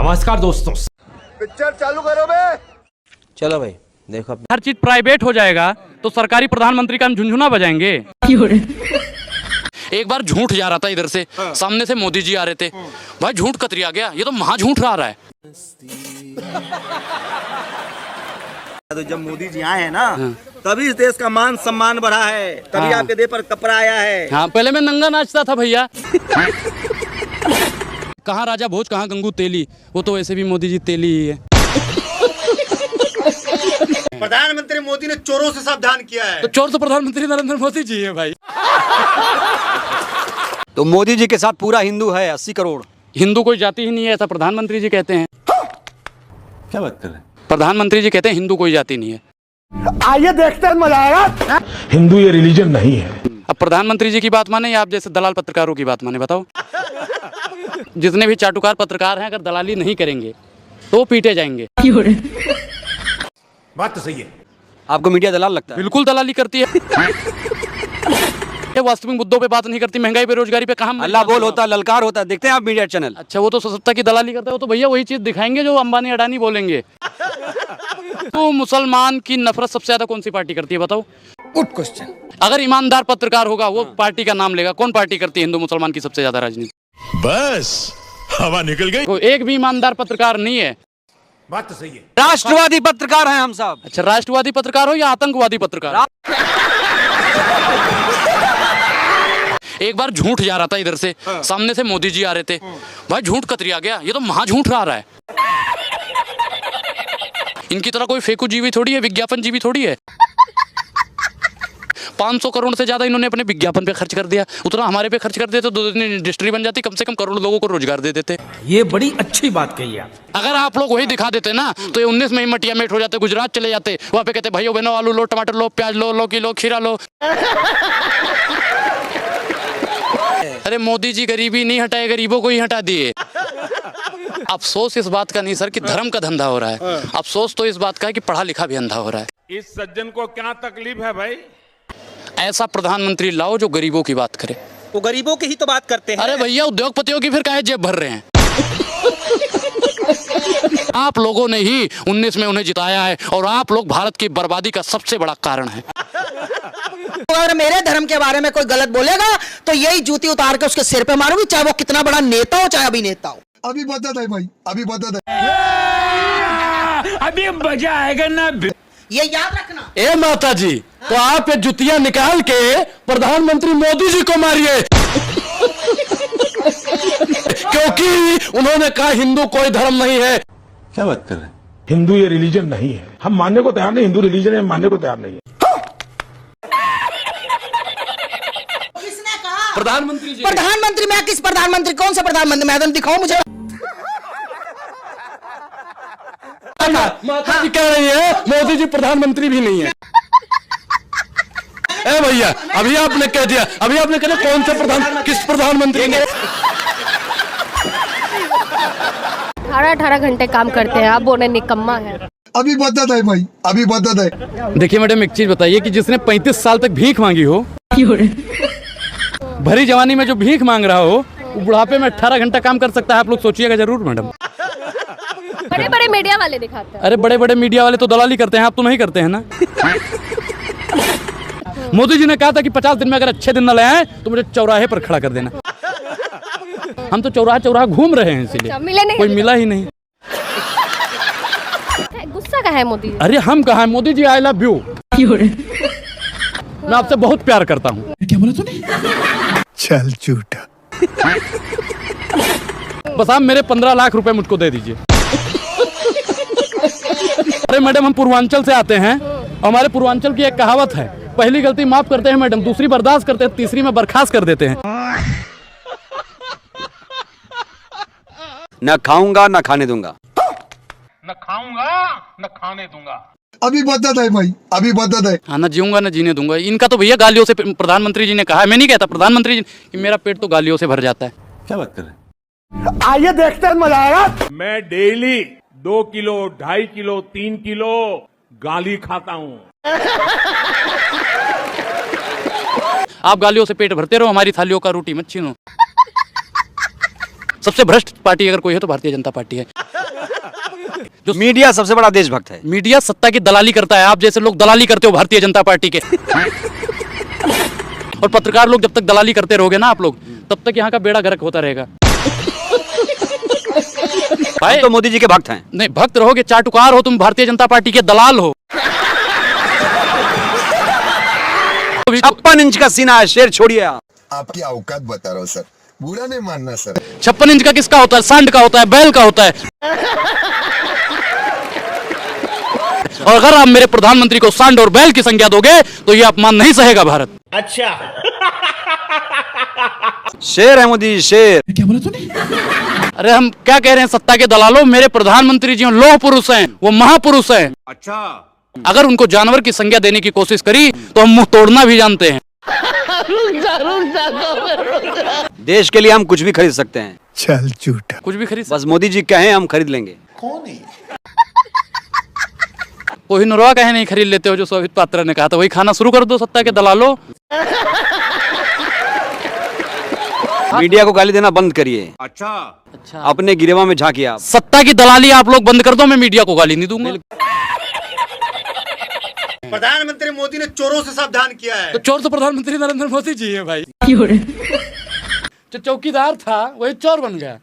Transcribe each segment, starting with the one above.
नमस्कार दोस्तों, पिक्चर चालू करो बे। चलो भाई देखो अब। हर चीज प्राइवेट हो जाएगा तो सरकारी प्रधानमंत्री का हम झुनझुना बजाएंगे। एक बार झूठ जा रहा था इधर से, सामने से मोदी जी आ रहे थे, भाई झूठ कतरिया गया, ये तो महा झूठ रहा है। तो जब मोदी जी आए हैं ना तभी इस देश का मान सम्मान बढ़ा है, तभी आपके देह पर कपड़ा आया है। हाँ, पहले मैं नंगा नाचता था भैया। कहाँ राजा भोज, कहाँ गंगू तेली, वो तो वैसे भी मोदी जी तेली ही है। प्रधानमंत्री मोदी ने चोरों से सावधान किया है। तो चोर तो प्रधानमंत्री नरेंद्र मोदी जी है भाई। तो मोदी जी के साथ पूरा हिंदू है 80 करोड़। हिंदू कोई जाति ही नहीं है, ऐसा प्रधानमंत्री जी कहते हैं। क्या बात कर रहे हैं? प्रधानमंत्री जी कहते हैं हिंदू कोई जाति नहीं है। आइए देखते हैं, मजा आएगा। हिंदू ये रिलीजन नहीं है। अब प्रधानमंत्री जी की बात माने या आप जैसे दलाल पत्रकारों की बात माने, बताओ। जितने भी चाटुकार पत्रकार हैं, अगर दलाली नहीं करेंगे तो पीटे जाएंगे। बात तो सही है। आपको मीडिया दलाल लगता है? बिल्कुल दलाली करती है। ये वास्तविक मुद्दों पे बात नहीं करती, महंगाई बेरोजगारी पे कहाँ अल्लाह बोल होता है, ललकार होता है। देखते हैं आप मीडिया चैनल। अच्छा, वो तो सत्ता की दलाली करते हो, तो भैया वही चीज दिखाएंगे जो अंबानी अडानी बोलेंगे। तो मुसलमान की नफरत सबसे ज्यादा कौन सी पार्टी करती है, बताओ? Good question. अगर ईमानदार पत्रकार होगा वो पार्टी का नाम लेगा। कौन पार्टी करती है हिंदू मुसलमान की सबसे ज्यादा राजनीति? बस हवा निकल गई। एक भी ईमानदार पत्रकार नहीं है। बात तो सही है। राष्ट्रवादी पत्रकार हैं हम सब। अच्छा, राष्ट्रवादी पत्रकार हो या आतंकवादी पत्रकार? एक बार झूठ जा रहा था इधर से, सामने से मोदी जी आ रहे थे, भाई झूठ कतरिया गया, ये तो महा झूठ रहा है। इनकी तरह कोई फेकू जीवी थोड़ी है, विज्ञापन जीवी थोड़ी है। 500 करोड़ से ज्यादा इन्होंने अपने विज्ञापन पे खर्च कर दिया, उतना हमारे पे खर्च कर देते तो 2 दिन इंडस्ट्री बन जाती, कम से कम करोड़ लोगों को रोजगार दे देते। ये बड़ी अच्छी बात कही आप। अगर आप लोग वही दिखा देते ना तो ये 19 में ही मटिया मेट हो जाते, गुजरात चले जाते, वहाँ पे कहते भाइयों बहनों आलू लो, टमाटर लो, प्याज लो, लौकी लो, खीरा लो। अरे मोदी जी गरीबी नहीं हटाए, गरीबों को ही हटा दिए। अफसोस इस बात का नहीं सर कि धर्म का धंधा हो रहा है, अफसोस तो इस बात का है कि पढ़ा लिखा भी अंधा हो रहा है। इस सज्जन को क्या तकलीफ है भाई? ऐसा प्रधानमंत्री लाओ जो गरीबों की बात करे। वो गरीबों की ही तो बात करते हैं। अरे भैया, उद्योगपतियों की फिर काहे जेब भर रहे हैं? आप लोगों ने ही 19 में उन्हें जिताया है और आप लोग भारत की बर्बादी का सबसे बड़ा कारण है। अगर मेरे धर्म के बारे में कोई गलत बोलेगा तो यही जूती उतार के उसके सिर पे मारूंगी, चाहे वो कितना बड़ा नेता हो चाहे अभिनेता हो। अभी बदत है भाई, अभी बदत है। अभी मजा आएगा ना। ये याद रखना। ए माता जी, तो आप ये जुतियां निकाल के प्रधानमंत्री मोदी जी को मारिए। क्योंकि उन्होंने कहा हिंदू कोई धर्म नहीं है। क्या बात कर रहे हैं? हिंदू ये रिलीजन नहीं है। हम मानने को तैयार नहीं, हिंदू रिलीजन है, हम मानने को तैयार नहीं है। किसने कहा? प्रधानमंत्री जी। प्रधानमंत्री? मैं किस प्रधानमंत्री? कौन सा प्रधानमंत्री? मैडम दिखाओ मुझे। माता जी कह रही है मोदी जी प्रधानमंत्री भी नहीं है। ए भैया, अभी आपने कह दिया, अभी आपने कह दिया कौन से किस प्रधानमंत्री ने? 18 घंटे काम करते हैं, आप बोले निकम्मा है। अभी बदत है भाई, अभी बदत है। देखिए मैडम, एक चीज बताइए कि जिसने 35 साल तक भीख मांगी हो, भरी जवानी में जो भीख मांग रहा हो, वो बुढ़ापे में 18 घंटा काम कर सकता है। आप लोग सोचिएगा जरूर मैडम। बड़े बड़े मीडिया वाले दिखाते हैं। अरे बड़े बड़े मीडिया वाले तो दलाली करते हैं, आप तो नहीं करते हैं ना। मोदी जी ने कहा था कि 50 दिन में अगर अच्छे दिन न ले आए तो मुझे चौराहे पर खड़ा कर देना। हम तो चौराहा घूम रहे हैं, इसीलिए कोई मिला ही नहीं। गुस्सा का है मोदी जी? अरे हम कहा है, Modi ji I love you. मैं आपसे बहुत प्यार करता हूँ। क्या बोला तूने? चल झूठा। बस आप मेरे 15 लाख रुपए मुझको दे दीजिए। अरे मैडम, हम पूर्वांचल से आते हैं, हमारे पूर्वांचल की एक कहावत है, पहली गलती माफ करते हैं मैडम, दूसरी बर्दाश्त करते हैं, तीसरी में बर्खास्त कर देते हैं। न खाऊंगा न खाने दूंगा। न खाऊंगा न खाने दूंगा। अभी बदत है भाई, अभी बदत है। हाँ, न जीऊंगा न जीने दूंगा। इनका तो भैया गालियों से, प्रधानमंत्री जी ने कहा है, मैं नहीं कहता, प्रधानमंत्री जी कि मेरा पेट तो गालियों से भर जाता है। क्या बात कर रहे हैं? आइए देखते हैं, मजा आएगा। मैं डेली 2 किलो, 2.5 किलो, 3 किलो गाली खाता हूँ। आप गालियों से पेट भरते रहो, हमारी थालियों का रोटी मत छीनो। सबसे भ्रष्ट पार्टी अगर कोई है तो भारतीय जनता पार्टी है। मीडिया सबसे बड़ा देशभक्त है। मीडिया सत्ता की दलाली करता है, आप जैसे लोग दलाली करते हो भारतीय जनता पार्टी के। और पत्रकार लोग जब तक दलाली करते रहोगे ना आप लोग, तब तक यहाँ का बेड़ा गर्क होता रहेगा। भाई तो मोदी जी के भक्त हैं। नहीं, भक्त रहोगे, चाटुकार हो तुम, भारतीय जनता पार्टी के दलाल हो। 56 इंच का सीना है, शेर छोड़िए आप। आपकी औकात बता रहा हूँ सर, बुरा नहीं मानना सर। 56 इंच का किसका होता है? सांड का होता है, बैल का होता है। और अगर आप मेरे प्रधानमंत्री को सांड और बैल की संज्ञा दोगे तो ये अपमान नहीं सहेगा भारत। शेर है मोदी जी, शेर। अरे हम क्या कह रहे हैं सत्ता के दलालों, मेरे प्रधानमंत्री जी लौह पुरुष हैं, वो महापुरुष हैं। अच्छा, अगर उनको जानवर की संज्ञा देने की कोशिश करी तो हम मुंह तोड़ना भी जानते हैं। देश के लिए हम कुछ भी खरीद सकते हैं। चल झूठा। कुछ भी खरीद, बस मोदी जी कहें हम खरीद लेंगे। कोहिनूरवा कहे नहीं खरीद लेते हो, जो शोभित पात्रा ने कहा था वही खाना शुरू कर दो सत्ता के दलालों। मीडिया को गाली देना बंद करिए। अच्छा, अपने गिरेवा में झांकिए आप। सत्ता की दलाली आप लोग बंद कर दो, मैं मीडिया को गाली नहीं दूंगा। प्रधानमंत्री मोदी ने चोरों से सावधान किया है। तो चोर तो प्रधानमंत्री नरेंद्र मोदी जी है भाई। जो चौकीदार था वही चोर बन गया।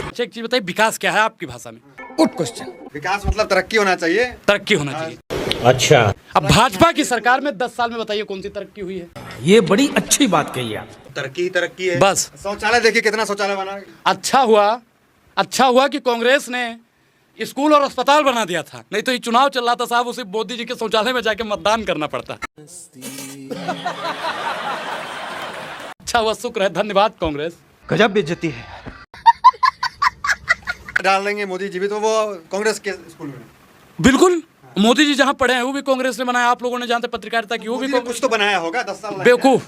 अच्छा एक चीज बताइए, विकास क्या है आपकी भाषा में? Good question. विकास मतलब तरक्की होना चाहिए। तरक्की होना चाहिए। अच्छा, अब भाजपा की सरकार में 10 साल में बताइए कौन सी तरक्की हुई है? ये बड़ी अच्छी बात कही आप। तरक्की ही तरक्की है। बस शौचालय देखिए, कितना शौचालय बना। अच्छा हुआ कि कांग्रेस ने स्कूल और अस्पताल बना दिया था, नहीं तो ये चुनाव चल रहा था साहब, उसी मोदी जी के शौचालय में जाके मतदान करना पड़ता। अच्छा हुआ, शुक्र है, धन्यवाद कांग्रेस। गजब बेइज्जती है। डाल देंगे मोदी जी भी तो वो कांग्रेस के स्कूल में। बिल्कुल, मोदी जी जहाँ पढ़े हैं वो भी कांग्रेस ने बनाया, आप लोगों ने जानते पत्रकारिता की, वो भी कुछ तो बनाया होगा। 10 साल बेवकूफ।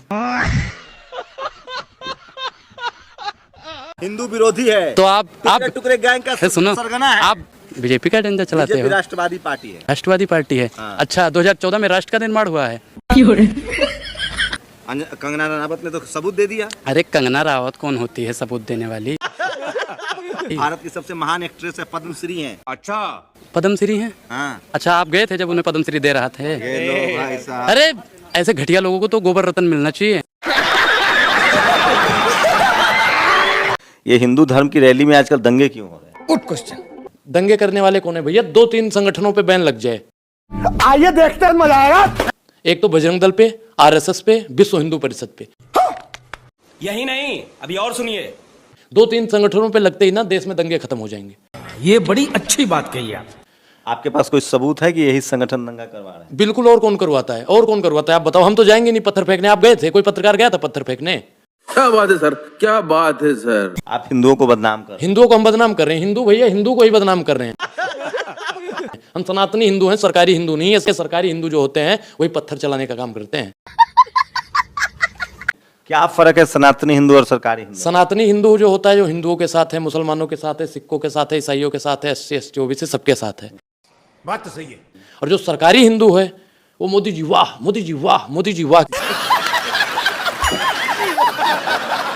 हिंदू विरोधी है तो आप टुकड़े गैंग का सुनो, सरगना है। आप बीजेपी का डंडा चलाते हो। राष्ट्रवादी पार्टी है। राष्ट्रवादी पार्टी है। अच्छा, 2014 में राष्ट्र का निर्माण हुआ है। कंगना रनावत ने तो सबूत दे दिया। अरे कंगना रावत कौन होती है सबूत देने वाली? भारत की सबसे महान एक्ट्रेस है, पद्मश्री हैं। अच्छा, पद्मश्री हैं? हाँ। अच्छा, आप गए थे जब उन्हें पद्मश्री दे रहा थे? भाई साहब, अरे ऐसे घटिया लोगों को तो गोबर रत्न मिलना चाहिए। ये हिंदू धर्म की रैली में आजकल दंगे क्यों हो रहे हैं? Good question. दंगे करने वाले कौन है भैया? 2-3 संगठनों पे बैन लग जाए। आइए देखते हैं, मजा आएगा। एक तो बजरंग दल पे, आरएसएस पे, विश्व हिंदू परिषद पे। यही नहीं, अभी और सुनिए। 2-3 संगठनों पे लगते ही ना देश में दंगे खत्म हो जाएंगे। ये बड़ी अच्छी बात कही आप। आपके पास कोई सबूत है कि यही संगठन दंगा करवा रहा है? बिल्कुल, और कौन करवाता है? और कौन करवाता है आप बताओ? हम तो जाएंगे नहीं पत्थर फेंकने। आप गए थे? कोई पत्रकार गया था पत्थर फेंकने? क्या बात है सर, क्या बात है सर। आप हिंदुओं को बदनाम कर। हिंदुओं को हम बदनाम कर रहे हैं? हिंदू भैया हिंदू को ही बदनाम कर रहे हैं। हम सनातनी हिंदू हैं, सरकारी हिंदू नहीं है। सरकारी हिंदू जो होते हैं वही पत्थर चलाने का काम करते हैं। क्या फर्क है सनातनी हिंदू और सरकारी हिंदू? सनातनी हिंदू जो होता है, जो हिंदुओं के साथ है, मुसलमानों के साथ है, सिखों के साथ है, ईसाइयों के साथ है, SC ST OBC सबके साथ है। बात तो सही है। और जो सरकारी हिंदू है वो मोदी जी वाह, मोदी जी वाह, मोदी जी वाह।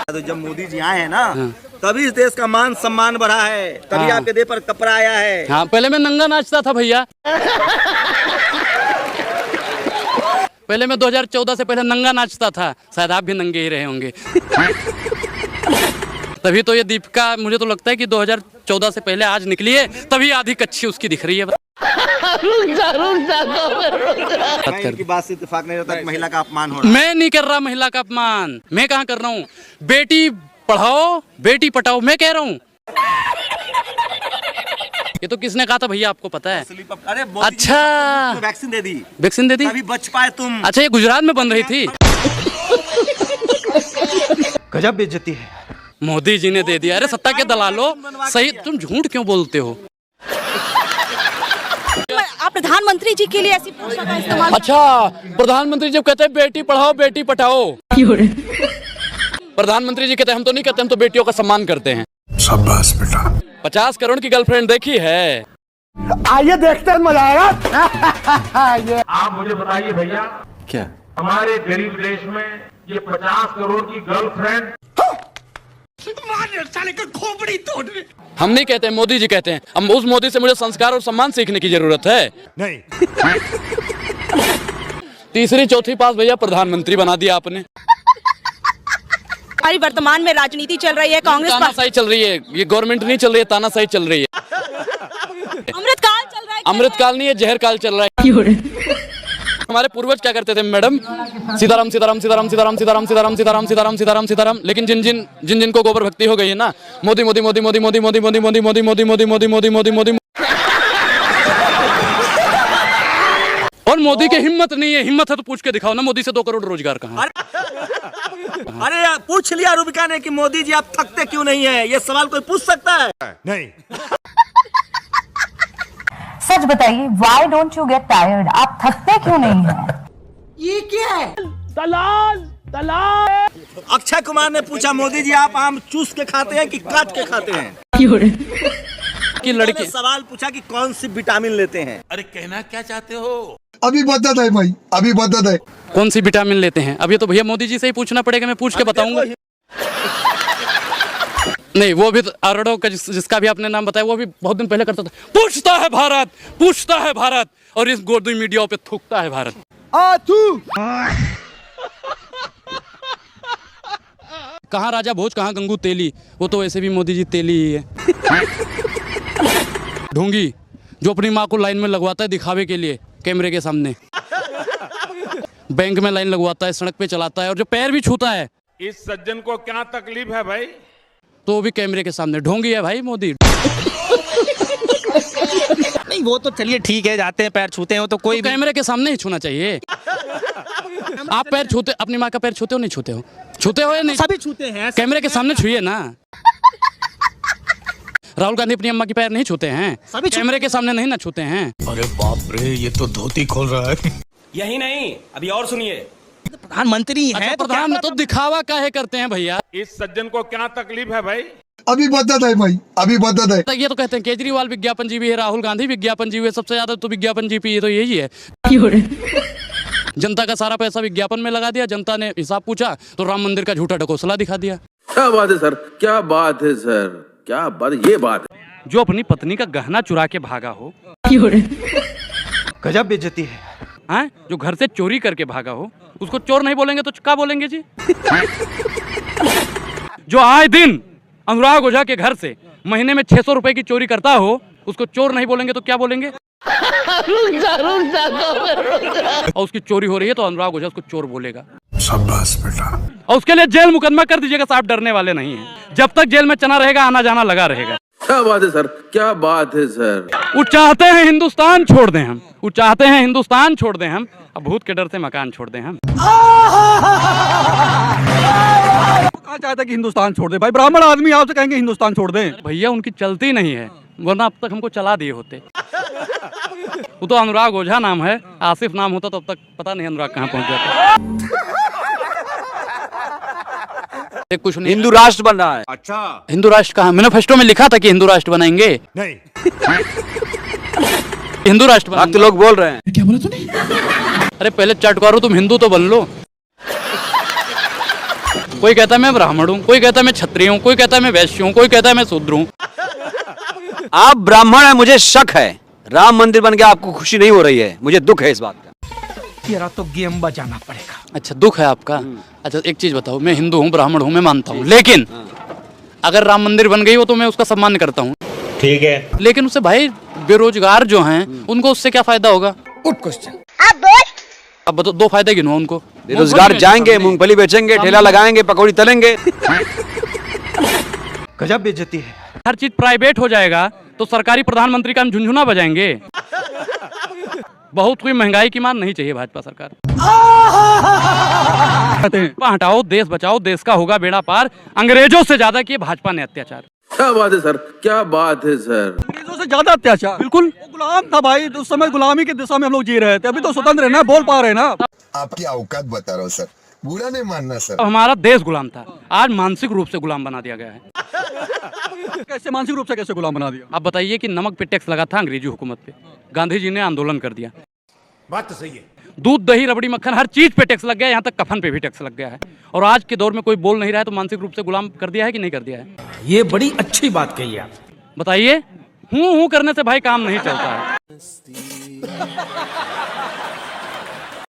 तो जब मोदी जी आए हैं ना, तभी इस देश का मान सम्मान बढ़ा है, तभी आपके देह पर कपड़ा आया है। हाँ, पहले मैं नंगा नाचता था भैया। पहले मैं 2014 से पहले नंगा नाचता था, शायद आप भी नंगे ही रहे होंगे। तभी तो ये दीपिका, मुझे तो लगता है कि 2014 से पहले आज निकली है, तभी आधी कच्ची उसकी दिख रही है। इनकी बात से इत्तेफाक नहीं रहता कि महिला का अपमान हो रहा है। मैं नहीं कर रहा महिला का अपमान, मैं कहाँ कर रहा हूँ? बेटी पढ़ाओ बेटी पटाओ मैं कह रहा हूँ। ये तो किसने कहा था भैया, आपको पता है? अरे अच्छा, वैक्सीन दे दी। वैक्सीन दे दी, तभी बच पाए तुम। अच्छा, ये गुजरात में बन रही थी। गजब बेइज्जती है। मोदी जी ने दे दिया। अरे सत्ता के दलालो, सही, तुम झूठ क्यों बोलते हो? आप प्रधानमंत्री जी के लिए ऐसी भाषा का इस्तेमाल? अच्छा, प्रधानमंत्री जब कहते हैं बेटी पढ़ाओ बेटी पटाओ, प्रधानमंत्री जी कहते हैं हम तो नहीं कहते, हम तो बेटियों का सम्मान करते हैं। शाबाश बेटा। 50 करोड़ की गर्लफ्रेंड देखी है? आइए देखते हैं, मजा आएगा। आप मुझे बताइए भैया, क्या हमारे गरीब देश में ये 50 करोड़ की गर्लफ्रेंड हम नहीं कहते, मोदी जी कहते हैं। अब उस मोदी से मुझे संस्कार और सम्मान सीखने की जरूरत है। नहीं। तीसरी चौथी पास भैया प्रधानमंत्री बना दिया आपने। हमारी वर्तमान में राजनीति चल रही है, कांग्रेस तानाशाही चल रही है, ये गवर्नमेंट नहीं चल रही है, तानाशाही चल रही है। अमृतकाल चल रहा है। अमृतकाल नहीं है, जहर काल चल रहा है। हमारे पूर्वज क्या करते थे मैडम? सीताराम सीताराम सीताराम सीताराम सीताराम सीताराम सीताराम सीताराम सीताराम सीताराम। लेकिन जिन को गोबर भक्ति हो गई है ना, मोदी मोदी मोदी मोदी मोदी मोदी मोदी मोदी मोदी मोदी मोदी मोदी मोदी मोदी मोदी। और मोदी की हिम्मत नहीं है। हिम्मत है तो पूछ के दिखाओ ना, मोदी से 2 करोड़ रोजगार कहाँ? अरे यार, पूछ लिया रूबिका ने कि मोदी जी आप थकते क्यों नहीं है? ये सवाल कोई पूछ सकता है? नहीं। सच बताइए, why don't you get tired? आप थकते क्यों नहीं हैं? ये क्या है? अक्षय कुमार ने पूछा, मोदी जी आप आम चूस के खाते हैं कि काट के खाते हैं? कि लड़की सवाल पूछा कि कौन सी विटामिन लेते हैं? अरे कहना क्या चाहते हो? अभी बता दे भाई, अभी बता दे। कौन सी विटामिन लेते हैं? अब ये तो भैया मोदी जी से ही पूछना पड़ेगा, मैं पूछ के बताऊंगा। नहीं, वो भी अरड़ो का जिसका भी आपने नाम बताया, वो भी बहुत दिन पहले करता था। पूछता है भारत, पूछता है भारत, और इस गोदी मीडिया पे थूकता है भारत। कहाँ राजा भोज, कहाँ गंगू तेली? वो तो वैसे भी मोदी जी तेली ही है। ढोंगी जो अपनी माँ को लाइन में लगवाता है दिखावे के लिए कैमरे के सामने, बैंक में लाइन लगवाता है, सड़क पे चलाता है, और जो पैर भी छूता है। इस सज्जन को क्या तकलीफ है भाई? तो वो भी कैमरे के सामने। ढोंगी है भाई मोदी। नहीं, वो तो चलिए ठीक है, जाते हैं पैर छूते हैं, तो कोई तो कैमरे के सामने ही छूना चाहिए। आप पैर छूते, अपनी माँ का पैर छूते हो नहीं छूते हो? छूते हो या नहीं? सभी छूते हैं। कैमरे के सामने छुइए ना। राहुल गांधी अपनी अम्मा की पैर नहीं छूते हैं? सभी कैमरे के सामने नहीं ना छूते हैं? अरे बाप रे, ये तो धोती खोल रहा है। यही नहीं, अभी और सुनिए। प्रधानमंत्री अच्छा, है प्रधान तो दिखावा काहे करते हैं भैया? इस सज्जन को क्या तकलीफ है भाई? अभी बता दे भाई, अभी बता दे। तो ये तो कहते हैं केजरीवाल विज्ञापन जीवी है, राहुल गांधी विज्ञापन जीवी है, सबसे ज्यादा तो विज्ञापन जीवी है, तो यही है। जनता का सारा पैसा विज्ञापन में लगा दिया। जनता ने हिसाब पूछा तो राम मंदिर का झूठा ढकोसला दिखा दिया। क्या बात है सर, क्या बात है सर, क्या बात, ये बात है। जो अपनी पत्नी का गहना चुरा के भागा हो, गजब बेइज्जती है। हाँ? जो घर से चोरी करके भागा हो, उसको चोर नहीं बोलेंगे तो क्या बोलेंगे जी? जो आए दिन अनुराग ओझा के घर से महीने में 600 रुपए की चोरी करता हो, उसको चोर नहीं बोलेंगे तो क्या बोलेंगे? और उसकी चोरी हो रही है तो अनुराग ओझा उसको चोर बोलेगा। शाबाश बेटा। और उसके लिए जेल मुकदमा कर दीजिएगा साहब, डरने वाले नहीं है। जब तक जेल में चना रहेगा, आना जाना लगा रहेगा। क्या बात है सर, क्या बात है सर। वो चाहते हैं हिंदुस्तान छोड़ दें हम, वो चाहते हैं हिंदुस्तान छोड़ दें हम, अब भूत के डर से मकान छोड़ दें हम। कहाँ चाहता कि हिंदुस्तान छोड़ दे? भाई ब्राह्मण आदमी आपसे कहेंगे हिंदुस्तान छोड़ दें? भैया उनकी चलती नहीं है, वरना अब तक हमको चला दिए होते। वो तो अनुराग ओझा नाम है, आसिफ नाम होता तो अब तक पता नहीं अनुराग कहाँ पहुंच जाता। कुछ नहीं, हिंदू राष्ट्र बन रहा है। अच्छा। हिंदू राष्ट्र कहाँ? मैनिफेस्टो में लिखा था कि हिंदू राष्ट्र बनाएंगे। नहीं। हिंदू राष्ट्र बनाएंगे। तो लोग बोल रहे हैं। क्या बोला तूने? अरे पहले चटकारो, तुम हिंदू तो बन लो। कोई कहता है मैं ब्राह्मण हूँ, कोई कहता है मैं क्षत्रिय हूँ, कोई कहता है मैं वैश्य हूँ, कोई कहता है मैं शूद्र हूँ। आप ब्राह्मण है, मुझे शक है। राम मंदिर बन गया, आपको खुशी नहीं हो रही है, मुझे दुख है इस बात का। तेरा तो गेम बजाना पड़ेगा। अच्छा, दुख है आपका? अच्छा, एक चीज बताओ, मैं हिंदू हूँ, ब्राह्मण हूँ, मैं मानता हूँ, लेकिन अगर राम मंदिर बन गई हो तो मैं उसका सम्मान करता हूँ। ठीक है। लेकिन उससे भाई बेरोजगार जो हैं, उनको उससे क्या फायदा होगा? Good question. अब तो 2 फायदे गिनो उनको। बेरोजगार जाएंगे, मूंगफली बेचेंगे, ठेला लगाएंगे, पकौड़ी तलेंगे। गजब बेइज्जती है। हर चीज प्राइवेट हो जाएगा तो सरकारी प्रधानमंत्री का हम झुनझुना बजाएंगे। बहुत कोई महंगाई की मान नहीं चाहिए भाजपा सरकार। हटाओ, देश बचाओ, देश का होगा बेड़ा पार। अंग्रेजों से ज्यादा किए भाजपा ने अत्याचार। क्या बात है सर, क्या बात है सर। अंग्रेजों से ज्यादा अत्याचार। बिल्कुल, वो गुलाम था भाई, उस समय गुलामी की दिशा में हम लोग जी रहे थे। अभी तो स्वतंत्र है ना, बोल पा रहे हैं ना। आपकी औकात बता रहा हूँ सर, बुरा नहीं मानना सर। हमारा देश गुलाम था, आज मानसिक रूप से गुलाम बना दिया गया है। कैसे मानसिक रूप से कैसे गुलाम बना दिया? आप बताइए कि नमक पे टैक्स लगा था अंग्रेजी हुकूमत पे, गांधी जी ने आंदोलन कर दिया। बात तो सही है। दूध दही रबड़ी मक्खन हर चीज पे टैक्स लग गया है, यहाँ तक कफन पे भी टैक्स लग गया है। और आज के दौर में कोई बोल नहीं रहा है तो मानसिक रूप से गुलाम कर दिया है कि नहीं कर दिया है? ये बड़ी अच्छी बात कही आप। बताइए, हूं करने से भाई काम नहीं चलता है।